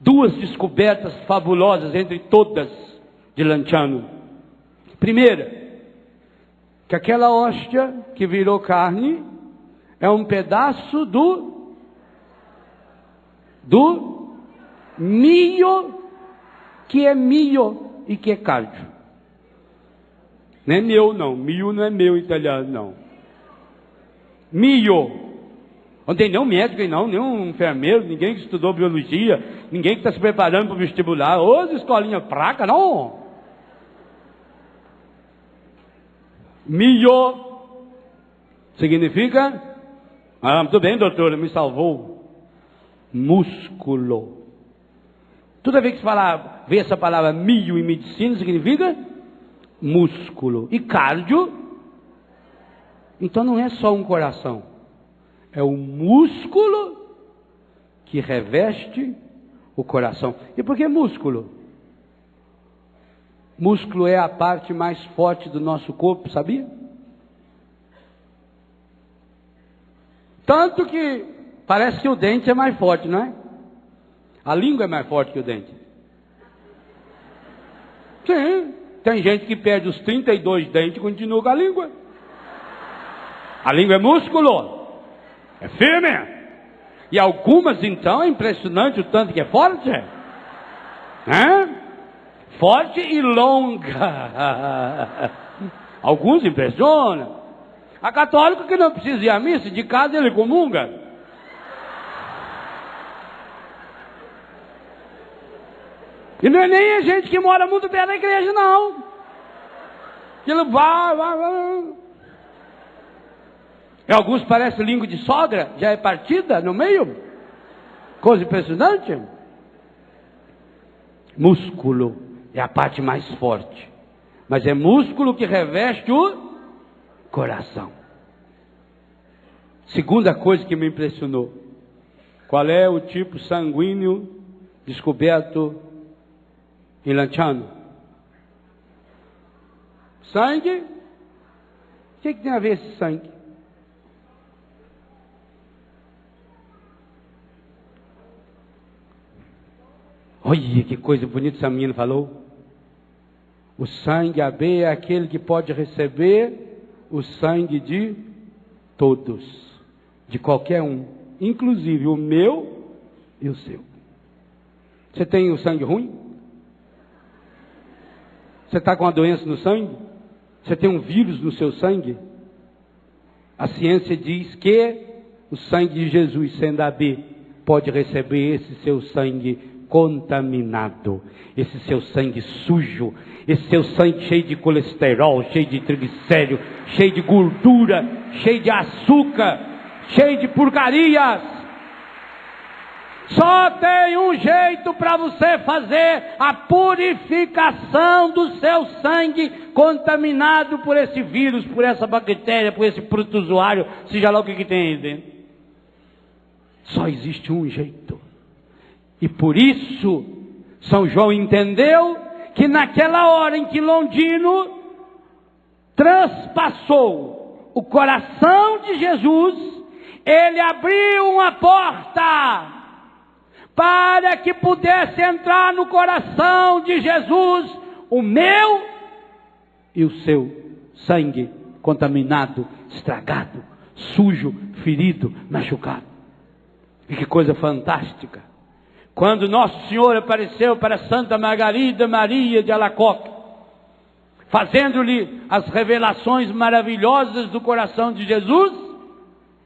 Duas descobertas fabulosas entre todas de Lanciano. Primeira, que aquela hóstia que virou carne é um pedaço do milho, que é milho e que é cardio. Não é meu não, milho não é meu italiano não. Milho. Não tem nenhum médico aí não, nenhum enfermeiro, ninguém que estudou biologia, ninguém que está se preparando para o vestibular. Ô, escolinha fraca, não. Milho significa, muito bem, doutora, me salvou, músculo. Toda vez que você vê essa palavra milho em medicina, significa músculo. E cardio, então não é só um coração, é o músculo que reveste o coração. E por que músculo? Músculo é a parte mais forte do nosso corpo, sabia? Tanto que parece que o dente é mais forte, não é? A língua é mais forte que o dente. Sim, tem gente que perde os 32 dentes e continua com a língua. A língua é músculo, é firme. E algumas então é impressionante o tanto que é forte. Forte e longa. Alguns impressionam. A católica que não precisa ir à missa, de casa ele comunga. E não é nem a gente que mora muito perto da igreja, não. Ele vai. E alguns parece língua de sogra, já é partida no meio. Coisa impressionante. Músculo é a parte mais forte, mas é músculo que reveste o coração. Segunda coisa que me impressionou: qual é o tipo sanguíneo descoberto em Lanciano? Sangue. O que tem a ver esse sangue? Olha que coisa bonita essa menina falou. O sangue AB é aquele que pode receber o sangue de todos, de qualquer um, inclusive o meu e o seu. Você tem o sangue ruim? Você está com uma doença no sangue? Você tem um vírus no seu sangue? A ciência diz que o sangue de Jesus, sendo AB, pode receber esse seu sangue contaminado, esse seu sangue sujo, esse seu sangue cheio de colesterol, cheio de triglicérido, cheio de gordura, cheio de açúcar, cheio de porcarias. Só tem um jeito para você fazer a purificação do seu sangue contaminado por esse vírus, por essa bactéria, por esse protozoário, seja lá o que tem aí dentro. Só existe um jeito. E por isso, São João entendeu que naquela hora em que Londrino transpassou o coração de Jesus, ele abriu uma porta para que pudesse entrar no coração de Jesus o meu e o seu sangue contaminado, estragado, sujo, ferido, machucado. E que coisa fantástica! Quando Nosso Senhor apareceu para Santa Margarida Maria de Alacoque, fazendo-lhe as revelações maravilhosas do coração de Jesus,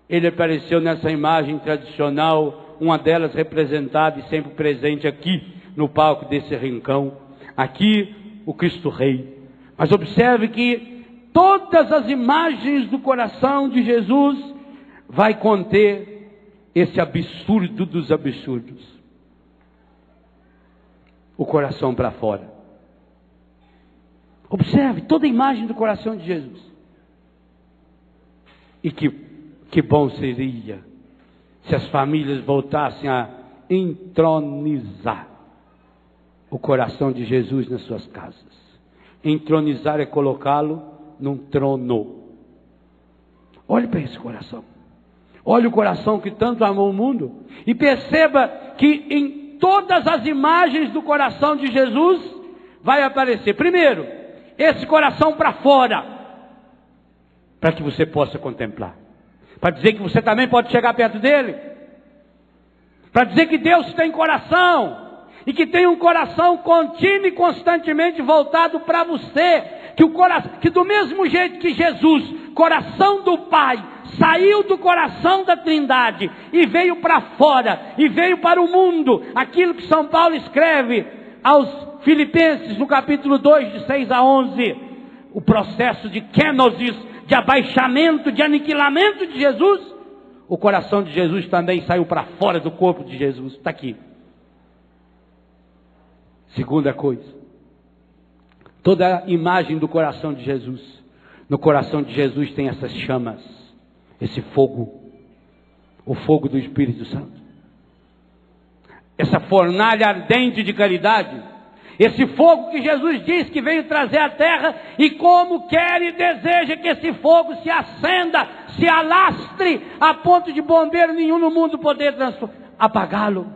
ele apareceu nessa imagem tradicional, uma delas representada e sempre presente aqui no palco desse rincão, aqui o Cristo Rei. Mas observe que todas as imagens do coração de Jesus vai conter esse absurdo dos absurdos. O coração para fora. Observe toda a imagem do coração de Jesus. E que bom seria se as famílias voltassem a entronizar o coração de Jesus nas suas casas. Entronizar é colocá-lo num trono. Olhe para esse coração. Olhe o coração que tanto amou o mundo. E perceba que em todas as imagens do coração de Jesus vai aparecer, primeiro, esse coração para fora, para que você possa contemplar. Para dizer que você também pode chegar perto dele. Para dizer que Deus tem coração. E que tem um coração contínuo e constantemente voltado para você. Que do mesmo jeito que Jesus, coração do Pai, saiu do coração da Trindade e veio para fora, e veio para o mundo. Aquilo que São Paulo escreve aos Filipenses no capítulo 2, de 6 a 11. O processo de kenosis, de abaixamento, de aniquilamento de Jesus. O coração de Jesus também saiu para fora do corpo de Jesus. Está aqui. Segunda coisa. Toda a imagem do coração de Jesus. No coração de Jesus tem essas chamas. Esse fogo. O fogo do Espírito Santo. Essa fornalha ardente de caridade. Esse fogo que Jesus diz que veio trazer à terra, e como quer e deseja que esse fogo se acenda, se alastre, a ponto de bombeiro nenhum no mundo poder apagá-lo.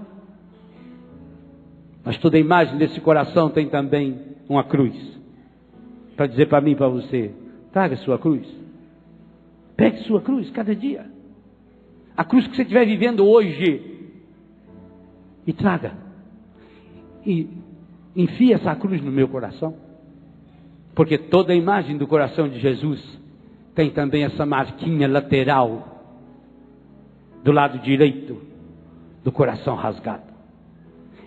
Mas toda a imagem desse coração tem também uma cruz, para dizer para mim e para você: traga sua cruz, pegue sua cruz cada dia, a cruz que você estiver vivendo hoje, e traga, e enfia essa cruz no meu coração, porque toda a imagem do coração de Jesus tem também essa marquinha lateral do lado direito do coração rasgado.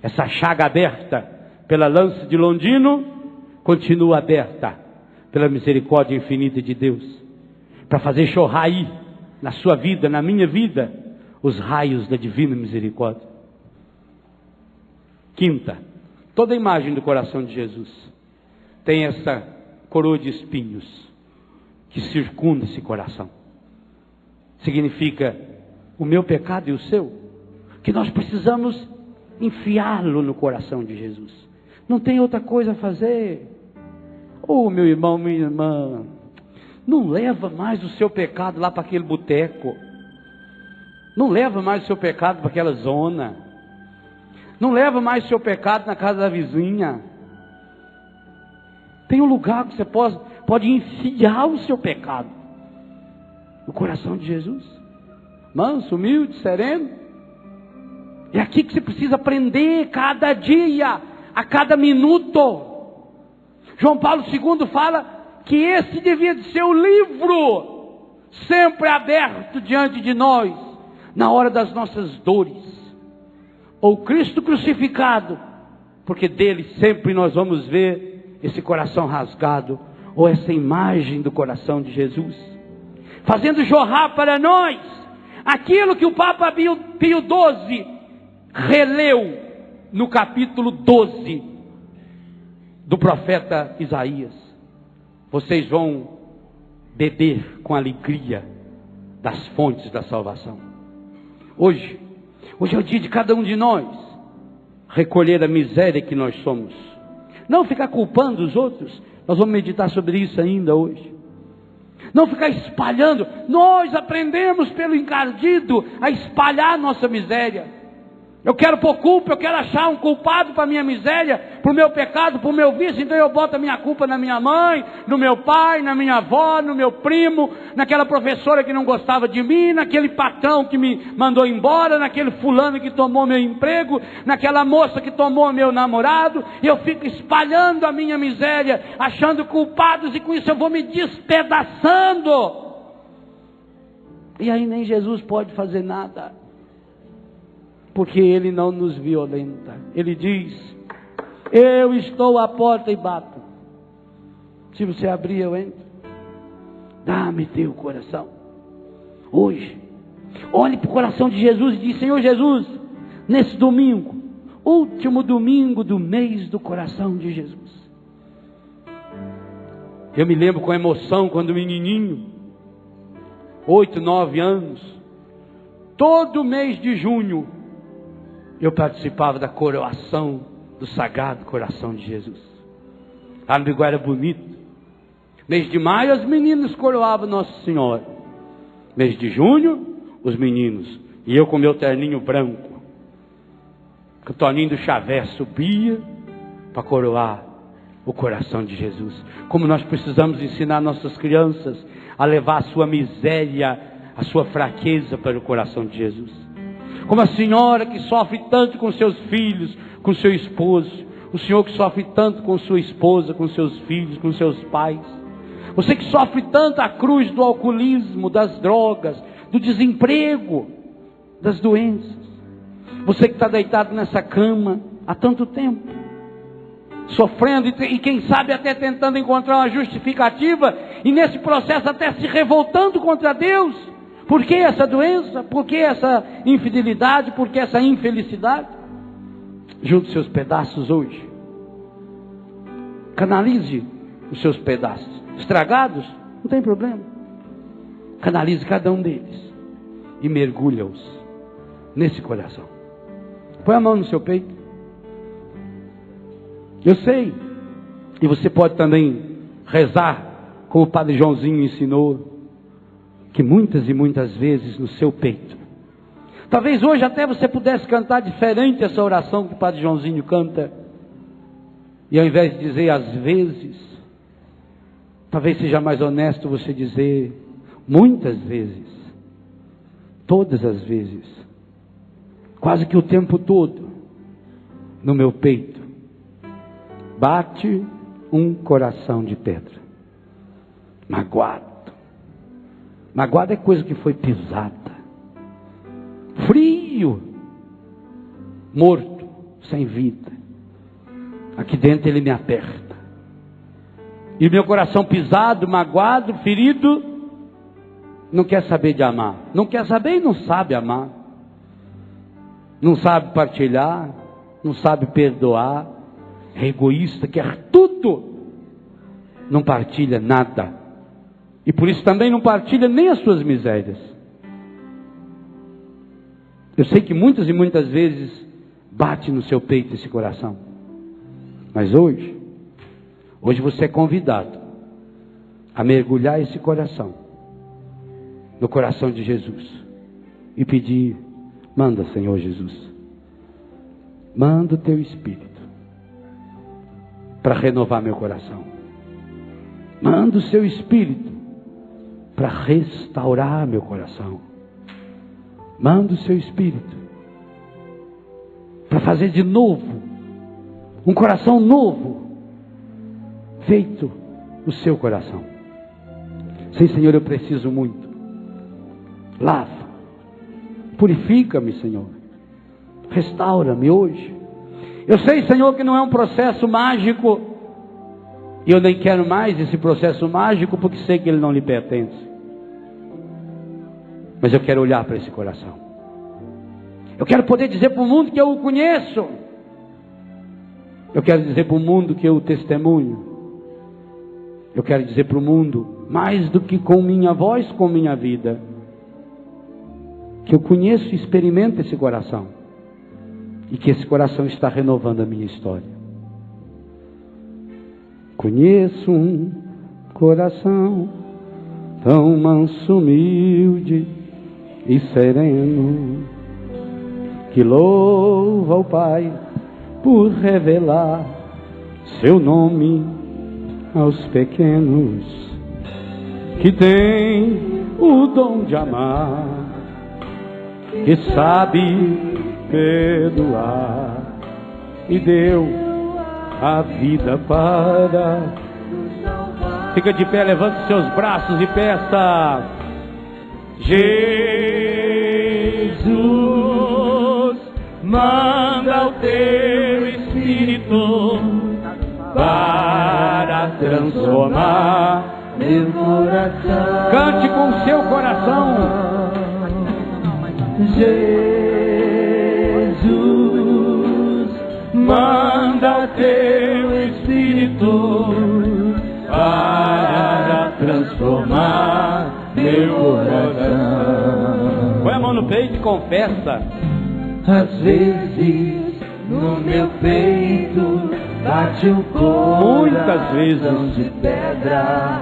Essa chaga aberta pela lança de Londrino continua aberta pela misericórdia infinita de Deus, para fazer chorar aí na sua vida, na minha vida, os raios da divina misericórdia. Quinta, toda a imagem do coração de Jesus tem essa coroa de espinhos que circunda esse coração. Significa o meu pecado e o seu, que nós precisamos enfiá-lo no coração de Jesus. Não tem outra coisa a fazer. Oh, meu irmão, minha irmã, não leva mais o seu pecado lá para aquele boteco. Não leva mais o seu pecado para aquela zona. Não leva mais o seu pecado na casa da vizinha. Tem um lugar que você pode enfiar o seu pecado. No coração de Jesus. Manso, humilde, sereno. É aqui que você precisa aprender cada dia, a cada minuto. João Paulo II fala que esse devia de ser o livro sempre aberto diante de nós, na hora das nossas dores. Ou Cristo crucificado, porque dele sempre nós vamos ver esse coração rasgado, ou essa imagem do coração de Jesus, fazendo jorrar para nós aquilo que o Papa Pio XII releu no capítulo 12 do profeta Isaías. Vocês vão beber com alegria das fontes da salvação. Hoje é o dia de cada um de nós recolher a miséria que nós somos. Não ficar culpando os outros. Nós vamos meditar sobre isso ainda hoje. Não ficar espalhando. Nós aprendemos pelo encardido a espalhar nossa miséria. Eu quero pôr culpa, eu quero achar um culpado para a minha miséria, para o meu pecado, para o meu vício. Então eu boto a minha culpa na minha mãe, no meu pai, na minha avó, no meu primo, naquela professora que não gostava de mim, naquele patrão que me mandou embora, naquele fulano que tomou meu emprego, naquela moça que tomou meu namorado. E eu fico espalhando a minha miséria, achando culpados, e com isso eu vou me despedaçando. E aí nem Jesus pode fazer nada, porque Ele não nos violenta. Ele diz: eu estou à porta e bato. Se você abrir, eu entro. Dá-me teu coração. Hoje, olhe para o coração de Jesus e diz: Senhor Jesus, nesse domingo, último domingo do mês do coração de Jesus. Eu me lembro com emoção quando menininho, 8, 9 anos, todo mês de junho, eu participava da coroação do Sagrado Coração de Jesus. Lá no Biguá era bonito. Mês de maio as meninas coroavam Nossa Senhora. Mês de junho, os meninos. E eu com meu terninho branco. O Toninho do Xavé subia para coroar o coração de Jesus. Como nós precisamos ensinar nossas crianças a levar a sua miséria, a sua fraqueza para o coração de Jesus. Como a senhora que sofre tanto com seus filhos, com seu esposo. O senhor que sofre tanto com sua esposa, com seus filhos, com seus pais. Você que sofre tanto a cruz do alcoolismo, das drogas, do desemprego, das doenças. Você que está deitado nessa cama há tanto tempo, sofrendo e quem sabe até tentando encontrar uma justificativa, e nesse processo até se revoltando contra Deus. Por que essa doença? Por que essa infidelidade? Por que essa infelicidade? Junte seus pedaços hoje. Canalize os seus pedaços. Estragados? Não tem problema. Canalize cada um deles. E mergulha-os nesse coração. Põe a mão no seu peito. Eu sei. E você pode também rezar, como o Padre Joãozinho ensinou, que muitas e muitas vezes no seu peito. Talvez hoje até você pudesse cantar diferente essa oração que o Padre Joãozinho canta. E ao invés de dizer às vezes, talvez seja mais honesto você dizer muitas vezes, todas as vezes, quase que o tempo todo, no meu peito, bate um coração de pedra, magoado. Magoado é coisa que foi pisada, frio, morto, sem vida. Aqui dentro ele me aperta. E o meu coração pisado, magoado, ferido, não quer saber de amar. Não quer saber e não sabe amar. Não sabe partilhar, não sabe perdoar. É egoísta, quer tudo. Não partilha nada. E por isso também não partilha nem as suas misérias. Eu sei que muitas e muitas vezes bate no seu peito esse coração. Mas hoje você é convidado a mergulhar esse coração no coração de Jesus e pedir: manda, Senhor Jesus, manda o teu Espírito para renovar meu coração. Manda o seu Espírito para restaurar meu coração. Manda o seu Espírito para fazer de novo um coração novo, feito o seu coração. Sim, Senhor, eu preciso muito. Lava, purifica-me, Senhor, restaura-me hoje. Eu sei, Senhor, que não é um processo mágico, e eu nem quero mais esse processo mágico, porque sei que ele não lhe pertence. Mas eu quero olhar para esse coração. Eu quero poder dizer para o mundo que eu o conheço. Eu quero dizer para o mundo que eu o testemunho. Eu quero dizer para o mundo, mais do que com minha voz, com minha vida, que eu conheço e experimento esse coração. E que esse coração está renovando a minha história. Conheço um coração tão manso, humilde e sereno, que louva o Pai por revelar seu nome aos pequenos, que tem o dom de amar, que sabe perdoar e deu a vida para. Fica de pé, levante seus braços e peça: Jesus, manda o teu Espírito para transformar meu coração. Cante com o seu coração. Jesus, manda o teu Espírito para transformar meu coração. Põe a mão no peito e confessa. Às vezes no meu peito bate o coração, muitas vezes de pedra,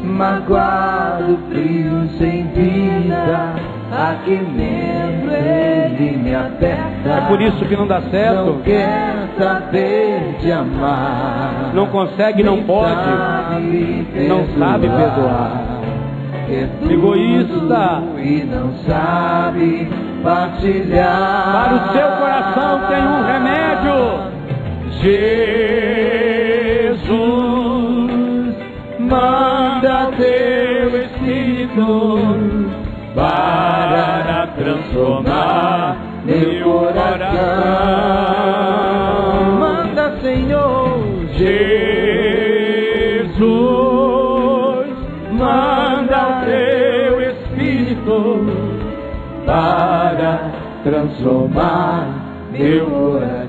magoado, frio, sem vida. Aqui dentro ele me aperta. É por isso que não dá certo. Não quer saber de amar. Não consegue, não pode. Não sabe perdoar. É egoísta. E não sabe partilhar. Para o seu coração tem um remédio. Jesus, manda teu Espírito para transformar meu coração. Manda, Senhor. Jesus, manda teu Espírito para transformar meu coração.